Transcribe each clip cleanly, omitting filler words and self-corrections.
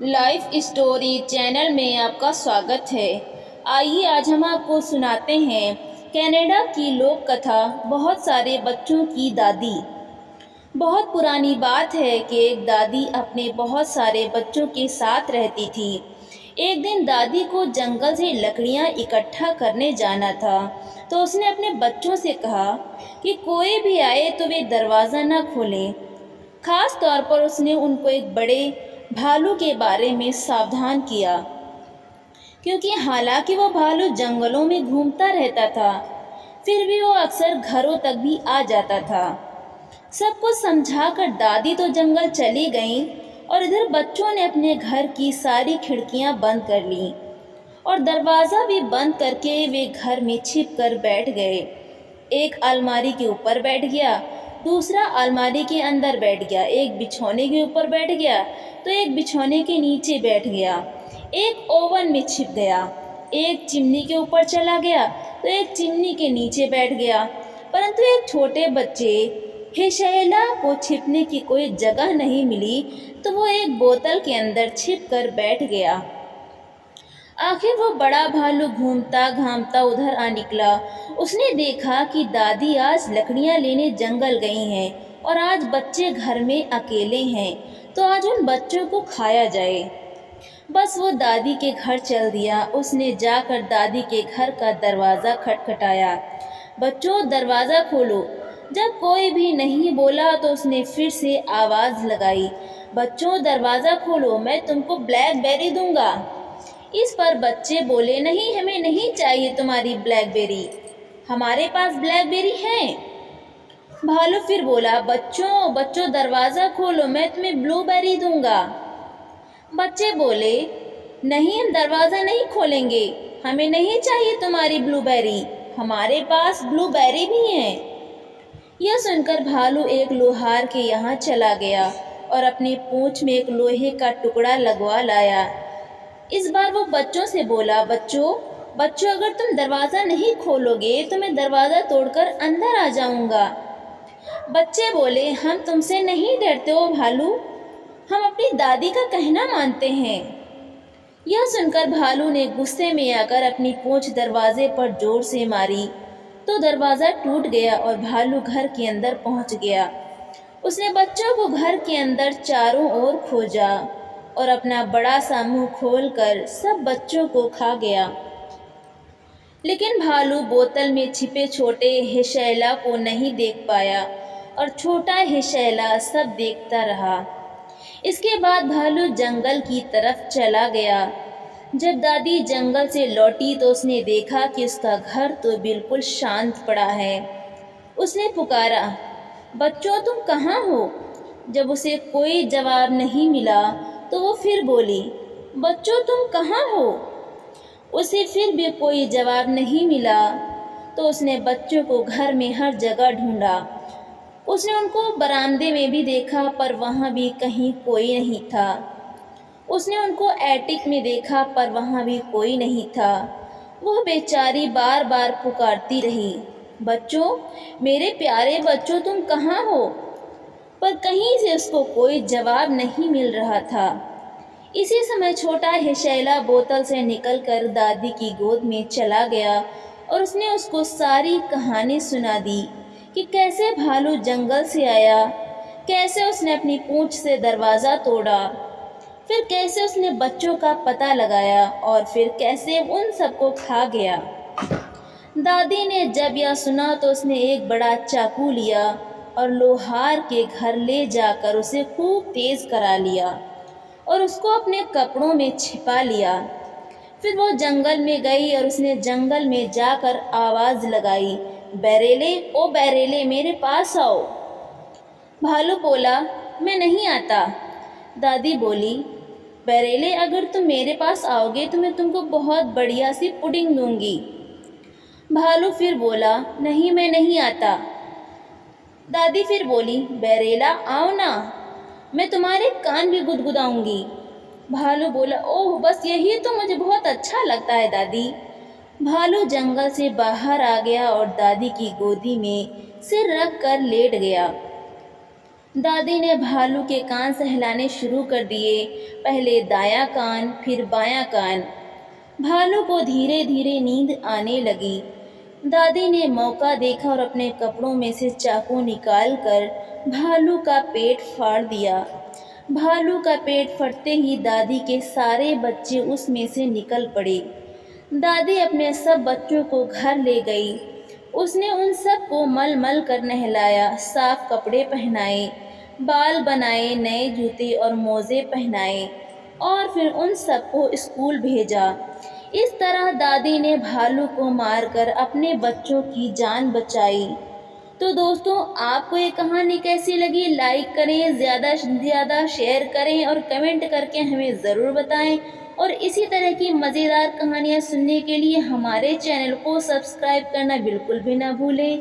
Life story channel में आपका स्वागत है। आइए आज हम आपको सुनाते हैं कनाडा की लोक कथा बहुत सारे बच्चों की दादी। बहुत पुरानी बात है कि एक दादी अपने बहुत सारे बच्चों के साथ रहती थी। एक दिन दादी को जंगल से लकड़ियां इकट्ठा करने जाना था, तो उसने अपने बच्चों से कहा कि कोई भी आए तो वे दरवाज़ा न खोलें। खास तौर पर उसने उनको एक बड़े भालू के बारे में सावधान किया, क्योंकि हालांकि वो भालू जंगलों में घूमता रहता था, फिर भी वो अक्सर घरों तक भी आ जाता था। सब कुछ समझाकर दादी तो जंगल चली गईं और इधर बच्चों ने अपने घर की सारी खिड़कियां बंद कर लीं और दरवाज़ा भी बंद करके वे घर में छिप कर बैठ गए। एक अलमारी के ऊपर बैठ गया, दूसरा अलमारी के अंदर बैठ गया, एक बिछौने के ऊपर बैठ गया तो एक बिछौने के नीचे बैठ गया, एक ओवन में छिप गया, एक चिमनी के ऊपर चला गया तो एक चिमनी के नीचे बैठ गया। परंतु एक छोटे बच्चे हिशैला को छिपने की कोई जगह नहीं मिली, तो वो एक बोतल के अंदर छिप कर बैठ गया। आखिर वो बड़ा भालू घूमता घामता उधर आ निकला। उसने देखा कि दादी आज लकड़ियां लेने जंगल गई हैं और आज बच्चे घर में अकेले हैं, तो आज उन बच्चों को खाया जाए। बस वो दादी के घर चल दिया। उसने जाकर दादी के घर का दरवाज़ा खटखटाया। बच्चों, दरवाज़ा खोलो। जब कोई भी नहीं बोला तो उसने फिर से आवाज़ लगाई, बच्चों दरवाज़ा खोलो, मैं तुमको ब्लैकबेरी दूंगा। इस पर बच्चे बोले, नहीं, हमें नहीं चाहिए तुम्हारी ब्लैकबेरी, हमारे पास ब्लैकबेरी है। भालू फिर बोला, बच्चों बच्चों दरवाज़ा खोलो, मैं तुम्हें ब्लूबेरी दूंगा। बच्चे बोले, नहीं, हम दरवाज़ा नहीं खोलेंगे, हमें नहीं चाहिए तुम्हारी ब्लूबेरी, हमारे पास ब्लूबेरी भी है। यह सुनकर भालू एक लोहार के यहाँ चला गया और अपनी पूंछ में एक लोहे का टुकड़ा लगवा लाया। इस बार वो बच्चों से बोला, बच्चों बच्चों अगर तुम दरवाज़ा नहीं खोलोगे तो मैं दरवाज़ा तोड़कर अंदर आ जाऊंगा। बच्चे बोले, हम तुमसे नहीं डरते हो भालू, हम अपनी दादी का कहना मानते हैं। यह सुनकर भालू ने गुस्से में आकर अपनी पूंछ दरवाजे पर जोर से मारी तो दरवाज़ा टूट गया और भालू घर के अंदर पहुंच गया। उसने बच्चों को घर के अंदर चारों ओर खोजा और अपना बड़ा सा मुंह खोलकर सब बच्चों को खा गया। लेकिन भालू बोतल में छिपे छोटे हिशैला को नहीं देख पाया और छोटा हिशैला सब देखता रहा। इसके बाद भालू जंगल की तरफ चला गया। जब दादी जंगल से लौटी तो उसने देखा कि उसका घर तो बिल्कुल शांत पड़ा है। उसने पुकारा, बच्चों तुम कहाँ हो? जब उसे कोई जवाब नहीं मिला तो वो फिर बोली, बच्चों तुम कहाँ हो? उसे फिर भी कोई जवाब नहीं मिला तो उसने बच्चों को घर में हर जगह ढूंढा। उसने उनको बरामदे में भी देखा पर वहाँ भी कहीं कोई नहीं था। उसने उनको एटिक में देखा पर वहाँ भी कोई नहीं था। वह बेचारी बार बार पुकारती रही, बच्चों, मेरे प्यारे बच्चों तुम कहाँ हो? पर कहीं से उसको कोई जवाब नहीं मिल रहा था। इसी समय छोटा हिशैला बोतल से निकलकर दादी की गोद में चला गया और उसने उसको सारी कहानी सुना दी कि कैसे भालू जंगल से आया, कैसे उसने अपनी पूंछ से दरवाज़ा तोड़ा, फिर कैसे उसने बच्चों का पता लगाया और फिर कैसे उन सबको खा गया। दादी ने जब यह सुना तो उसने एक बड़ा चाकू लिया और लोहार के घर ले जाकर उसे खूब तेज़ करा लिया और उसको अपने कपड़ों में छिपा लिया। फिर वो जंगल में गई और उसने जंगल में जाकर आवाज़ लगाई, बैरेले, ओ बैरेले, मेरे पास आओ। भालू बोला, मैं नहीं आता। दादी बोली, बैरेले, अगर तुम मेरे पास आओगे तो मैं तुमको बहुत बढ़िया सी पुडिंग दूंगी। भालू फिर बोला, नहीं, मैं नहीं आता। दादी फिर बोली, बैरेला आओ ना, मैं तुम्हारे कान भी गुदगुदाऊंगी। भालू बोला, ओह, बस यही तो मुझे बहुत अच्छा लगता है दादी। भालू जंगल से बाहर आ गया और दादी की गोदी में सिर रख कर लेट गया। दादी ने भालू के कान सहलाने शुरू कर दिए, पहले दायां कान फिर बायां कान। भालू को धीरे धीरे नींद आने लगी। दादी ने मौका देखा और अपने कपड़ों में से चाकू निकालकर भालू का पेट फाड़ दिया। भालू का पेट फटते ही दादी के सारे बच्चे उसमें से निकल पड़े। दादी अपने सब बच्चों को घर ले गई। उसने उन सब को मल मल कर नहलाया, साफ कपड़े पहनाए, बाल बनाए, नए जूते और मोजे पहनाए और फिर उन सबको स्कूल भेजा। इस तरह दादी ने भालू को मारकर अपने बच्चों की जान बचाई। तो दोस्तों, आपको ये कहानी कैसी लगी? लाइक करें, ज़्यादा से ज़्यादा शेयर करें और कमेंट करके हमें ज़रूर बताएं। और इसी तरह की मज़ेदार कहानियाँ सुनने के लिए हमारे चैनल को सब्सक्राइब करना बिल्कुल भी ना भूलें।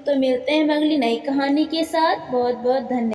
तो मिलते हैं अगली नई कहानी के साथ। बहुत बहुत धन्यवाद।